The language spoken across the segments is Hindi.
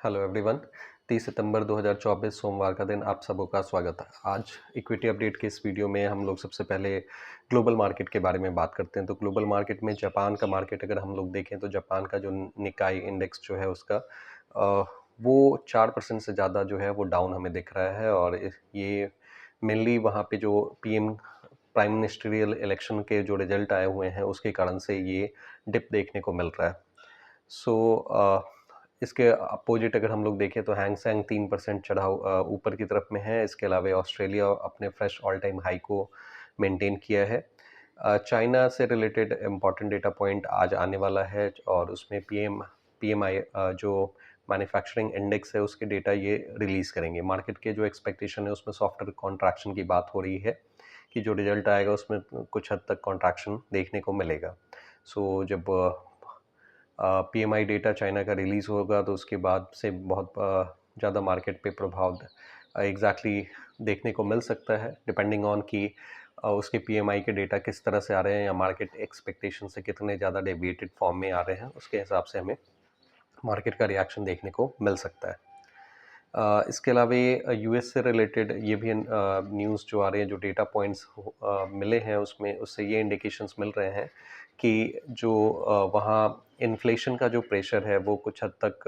Hello everyone. 30 सितंबर 2024 सोमवार का दिन आप सबों का स्वागत है। आज इक्विटी अपडेट के इस वीडियो में हम लोग सबसे पहले ग्लोबल मार्केट के बारे में बात करते हैं। तो ग्लोबल मार्केट में जापान का मार्केट अगर हम लोग देखें तो जापान का जो निकाई इंडेक्स जो है उसका वो 4% से ज़्यादा जो है वो डाउन हमें दिख रहा है। और ये मेनली वहाँ पे जो पीएम प्राइम मिनिस्टरियल इलेक्शन के जो रिजल्ट आए हुए हैं उसके कारण से ये डिप देखने को मिल रहा है। इसके अपोजिट अगर हम लोग देखें तो हैंग सेंग 3% ऊपर की तरफ में है। इसके अलावा ऑस्ट्रेलिया अपने फ्रेश ऑल टाइम हाई को मेंटेन किया है। चाइना से रिलेटेड इम्पॉर्टेंट डेटा पॉइंट आज आने वाला है और उसमें पीएमआई जो मैन्युफैक्चरिंग इंडेक्स है उसके डेटा ये रिलीज़ करेंगे। मार्केट के जो एक्सपेक्टेशन है उसमें सॉफ्टवेयर कॉन्ट्रैक्शन की बात हो रही है कि जो रिजल्ट आएगा उसमें कुछ हद तक कॉन्ट्रैक्शन देखने को मिलेगा। जब पीएमआई डेटा चाइना का रिलीज़ होगा तो उसके बाद से बहुत ज़्यादा मार्केट पे प्रभाव एग्जैक्टली देखने को मिल सकता है, डिपेंडिंग ऑन कि उसके पीएमआई के डेटा किस तरह से आ रहे हैं या मार्केट एक्सपेक्टेशन से कितने ज़्यादा डेविएटेड फॉर्म में आ रहे हैं। उसके हिसाब से हमें मार्केट का रिएक्शन देखने को मिल सकता है। इसके अलावा यूएस से रिलेटेड ये भी न्यूज़ जो आ रही है, जो डेटा पॉइंट्स मिले हैं उसमें उससे ये इंडिकेशंस मिल रहे हैं कि जो वहाँ इन्फ्लेशन का जो प्रेशर है वो कुछ हद तक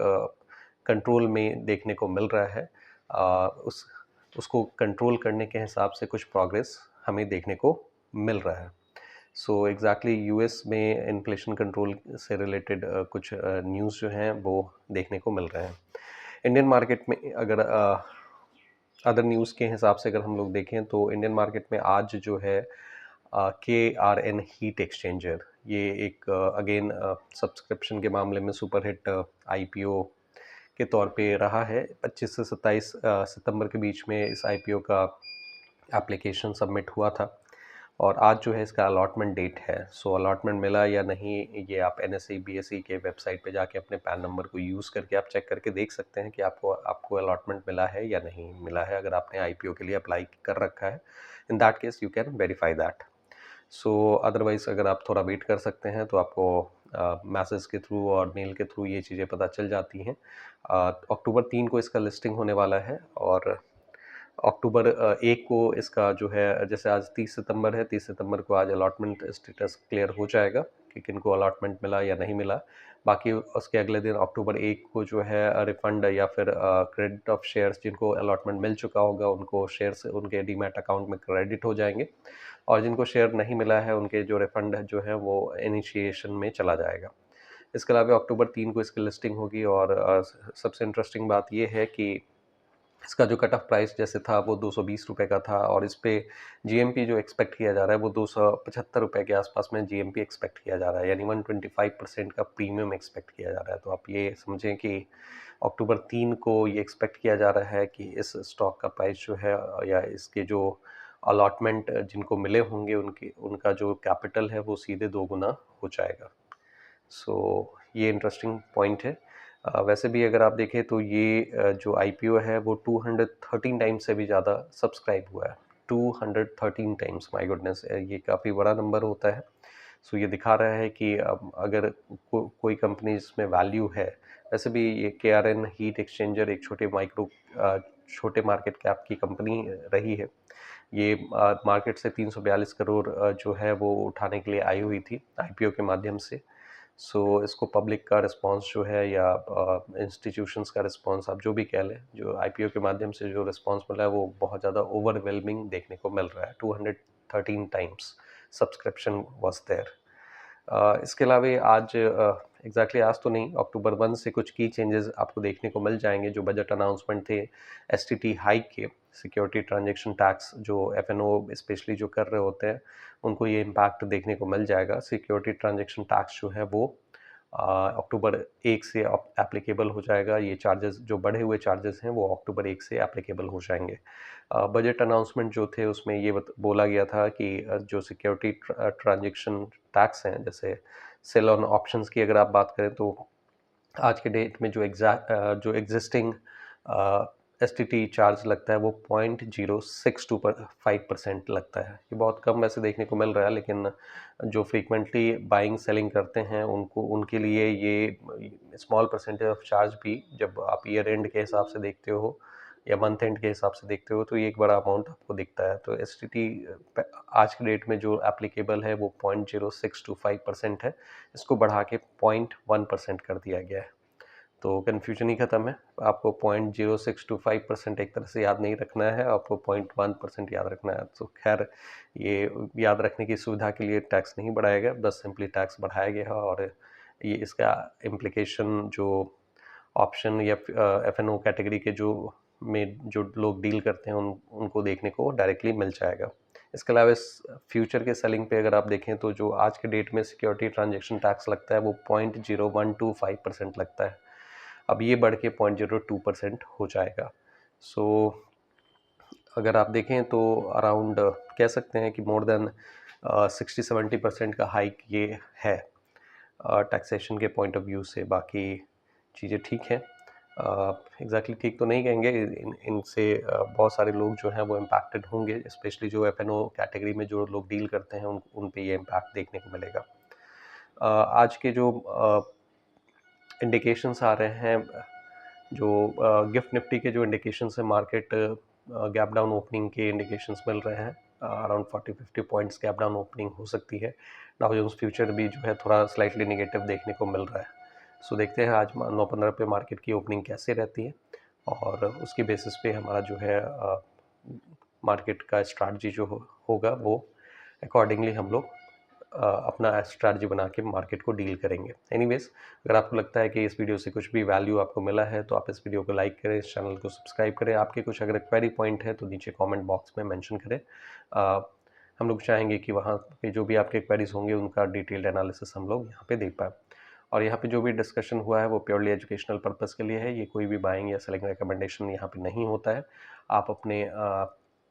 कंट्रोल में देखने को मिल रहा है। उसको कंट्रोल करने के हिसाब से कुछ प्रोग्रेस हमें देखने को मिल रहा है। एग्जैक्टली यूएस में इन्फ्लेशन कंट्रोल से रिलेटेड कुछ न्यूज़ जो हैं वो देखने को मिल रहे हैं। इंडियन मार्केट में अगर अदर न्यूज़ के हिसाब से अगर हम लोग देखें तो इंडियन मार्केट में आज जो है KRN हीट एक्सचेंजर ये एक अगेन सब्सक्रिप्शन के मामले में सुपर हिट आईपीओ के तौर पे रहा है। 25 से 27 सितंबर के बीच में इस आईपीओ का एप्लीकेशन सबमिट हुआ था और आज जो है इसका अलॉटमेंट डेट है। अलॉटमेंट मिला या नहीं ये आप NSE BSE के वेबसाइट पे जाके अपने पैन नंबर को यूज़ करके आप चेक करके देख सकते हैं कि आपको अलॉटमेंट मिला है या नहीं मिला है। अगर आपने आईपीओ के लिए अप्लाई कर रखा है, in that case you can verify that. Otherwise अगर आप थोड़ा वेट कर सकते हैं तो आपको मैसेज के थ्रू और मेल के थ्रू ये चीज़ें पता चल जाती हैं। अक्टूबर 3 को इसका लिस्टिंग होने वाला है और अक्टूबर 1 को इसका जो है, जैसे आज 30 सितंबर है, 30 सितंबर को आज अलॉटमेंट स्टेटस क्लियर हो जाएगा कि किनको अलॉटमेंट मिला या नहीं मिला। बाकी उसके अगले दिन अक्टूबर 1 को जो है रिफंड या फिर क्रेडिट ऑफ शेयर्स, जिनको अलॉटमेंट मिल चुका होगा उनको शेयर्स उनके डीमैट अकाउंट में क्रेडिट हो जाएंगे और जिनको शेयर नहीं मिला है उनके जो रिफंड जो है वो इनिशिएशन में चला जाएगा। इसके अलावा अक्टूबर 3 को इसकी लिस्टिंग होगी और सबसे इंटरेस्टिंग बात ये है कि इसका जो कट ऑफ प्राइस जैसे था वो 220 रुपये का था और इस पे जीएमपी जो एक्सपेक्ट किया जा रहा है वो 275 रुपये के आसपास में जीएमपी एक्सपेक्ट किया जा रहा है, यानी 125% का प्रीमियम एक्सपेक्ट किया जा रहा है। तो आप ये समझें कि अक्टूबर 3 को ये एक्सपेक्ट किया जा रहा है कि इस स्टॉक का प्राइस जो है या इसके जो अलॉटमेंट जिनको मिले होंगे उनका जो कैपिटल है वो सीधे 2 गुना हो जाएगा। ये इंटरेस्टिंग पॉइंट है। वैसे भी अगर आप देखें तो ये जो आईपीओ है वो 213 टाइम्स से भी ज़्यादा सब्सक्राइब हुआ है। 213 टाइम्स, माय गुडनेस, ये काफ़ी बड़ा नंबर होता है। ये दिखा रहा है कि अगर कोई कंपनी जिसमें वैल्यू है, वैसे भी ये KRN हीट एक्सचेंजर एक छोटे मार्केट कैप की कंपनी रही है। ये मार्केट से 342 करोड़ जो है वो उठाने के लिए आई हुई थी आईपीओ के माध्यम से। इसको पब्लिक का रिस्पांस जो है या इंस्टीट्यूशंस का रिस्पांस आप जो भी कह लें, जो आईपीओ के माध्यम से जो रिस्पांस मिला है वो बहुत ज़्यादा ओवरवेलमिंग देखने को मिल रहा है। 213 टाइम्स सब्सक्रिप्शन वाज देयर। इसके अलावा आज एग्जैक्टली आज तो नहीं, अक्टूबर 1 से कुछ की चेंजेस आपको देखने को मिल जाएंगे। जो बजट अनाउंसमेंट थे एसटीटी हाइक के, सिक्योरिटी ट्रांजैक्शन टैक्स, जो एफएनओ स्पेशली जो कर रहे होते हैं उनको ये इम्पैक्ट देखने को मिल जाएगा। सिक्योरिटी ट्रांजैक्शन टैक्स जो है वो अक्टूबर 1 से एप्लीकेबल हो जाएगा। ये चार्जेस, जो बढ़े हुए चार्जेस हैं वो अक्टूबर 1 से एप्लीकेबल हो जाएंगे। बजट अनाउंसमेंट जो थे उसमें ये बोला गया था कि जो सिक्योरिटी ट्रांजैक्शन टैक्स हैं, जैसे सेल ऑन ऑप्शंस की अगर आप बात करें तो आज के डेट में जो एग्जिस्टिंग एसटीटी चार्ज लगता है वो 0.062 5% लगता है। ये बहुत कम वैसे देखने को मिल रहा है, लेकिन जो फ्रीक्वेंटली बाइंग सेलिंग करते हैं उनके लिए ये स्मॉल परसेंटेज ऑफ चार्ज भी, जब आप ईयर एंड के हिसाब से देखते हो या मंथ एंड के हिसाब से देखते हो, तो ये एक बड़ा अमाउंट आपको दिखता है। तो एसटीटी आज के डेट में जो एप्लीकेबल है वो 0.0625% है। इसको बढ़ा के 0.1% कर दिया गया है। तो कन्फ्यूजन ही ख़त्म है। आपको 0.0625% एक तरह से याद नहीं रखना है, आपको 0.1% याद रखना है। तो खैर, ये याद रखने की सुविधा के लिए टैक्स नहीं बढ़ाया गया, बस सिंपली टैक्स बढ़ाया गया है। और ये इसका इम्प्लीकेशन जो ऑप्शन या एफ.एन.ओ कैटेगरी के जो लोग डील करते हैं उनको देखने को डायरेक्टली मिल जाएगा। इसके अलावा इस फ्यूचर के सेलिंग पे अगर आप देखें तो जो आज के डेट में सिक्योरिटी ट्रांजैक्शन टैक्स लगता है वो 0.0125% लगता है। अब ये बढ़ के 0.02% हो जाएगा। सो अगर आप देखें तो अराउंड कह सकते हैं कि मोर देन 60-70% का हाइक ये है टैक्सेशन के पॉइंट ऑफ व्यू से। बाकी चीज़ें ठीक हैं, एग्जैक्टली ठीक तो नहीं कहेंगे, इनसे बहुत सारे लोग जो हैं वो इम्पैक्टेड होंगे, स्पेशली जो एफ.एन.ओ कैटेगरी में जो लोग डील करते हैं उन पे ये इम्पैक्ट देखने को मिलेगा। आज के जो इंडिकेशंस आ रहे हैं, जो गिफ्ट निफ्टी के जो इंडिकेशंस हैं, मार्केट गैप डाउन ओपनिंग के इंडिकेशंस मिल रहे हैं। Around 40-50 points gap down opening हो सकती है। डाउ जोन्स फ्यूचर भी जो है थोड़ा स्लाइटली नेगेटिव देखने को मिल रहा है। सो देखते हैं आज 9:15 पे मार्केट की ओपनिंग कैसे रहती है, और उसकी बेसिस पे हमारा जो है मार्केट का स्ट्रैटेजी जो होगा वो अकॉर्डिंगली हम लोग अपना स्ट्रैटेजी बना के मार्केट को डील करेंगे। एनीवेज, अगर आपको लगता है कि इस वीडियो से कुछ भी वैल्यू आपको मिला है तो आप इस वीडियो को लाइक करें, इस चैनल को सब्सक्राइब करें। आपके कुछ अगर क्वेरी पॉइंट है तो नीचे कमेंट बॉक्स में मेंशन करें। हम लोग चाहेंगे कि वहाँ पे जो भी आपके क्वेरीज होंगे उनका डिटेल्ड एनालिसिस हम लोग यहाँ पे दे पाएँ। और यहाँ पे जो भी डिस्कशन हुआ है वो प्योरली एजुकेशनल पर्पस के लिए है। ये कोई भी बाइंग या सेलिंग रिकमेंडेशन यहाँ पे नहीं होता है। आप अपने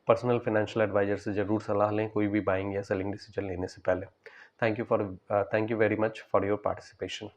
पर्सनल फाइनेंशियल एडवाइजर से ज़रूर सलाह लें कोई भी बाइंग या सेलिंग डिसीजन लेने से पहले। Thank you very much for your participation.